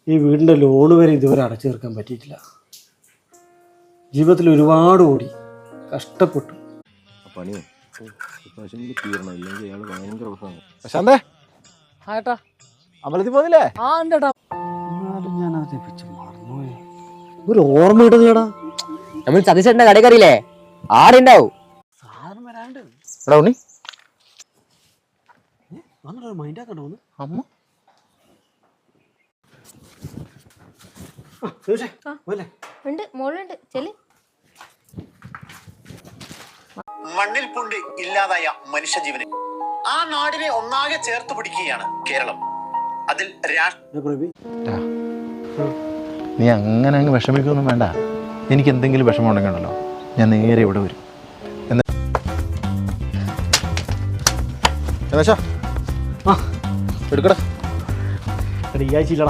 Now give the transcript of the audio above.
ഈ വീടിൻ്റെ ലോണ് വരെ ഇതുവരെ അടച്ചു തീർക്കാൻ പറ്റിയിട്ടില്ല. ജീവിതത്തിൽ ഒരുപാട് ഓടി കഷ്ടപ്പെട്ടു. പണിയോ തീരണം, ഇല്ലെങ്കിൽ അയാൾ ഭയങ്കര പ്രശ്നമാണ്. പ്രശാന്തേ, ഏട്ടാ അമ്പലത്തിൽ പോകുന്നില്ലേ? ആ ഉണ്ടേട്ടാ. എന്നാലും ഞാൻ അതിനെ പറ്റി മറന്നുപോയി. ഒരു ഓർമ്മ കിട്ടുന്നേടാ. നമ്മൾ സതീശന്റെ കടക്കറിയില്ലേ, ആടുണ്ടാവും. സാധനം വരാണ്ട് എടാ ഉണ്ണി വന്നിട്ട് മൈൻഡാക്കണ്ടോ ഒന്ന്. അമ്മ ഉണ്ട്, മോളുണ്ട്. ചെല്. മണ്ണിൽ പുണ്ട് ഇല്ലാതായ മനുഷ്യജീവനെ ആ നാടിനെ ഒന്നാകെ ചേർത്ത് പിടിക്കുകയാണ് കേരളം. അതിൽ നീ അങ്ങനെ അങ്ങ് വിഷമിക്കൊന്നും വേണ്ട. എനിക്ക് എന്തെങ്കിലും വിഷമം ഉണ്ടെങ്കിൽ ഉണ്ടല്ലോ, ഞാൻ നേരെ ഇവിടെ വരും. എടുക്കടാ. ഈ ആഴ്ച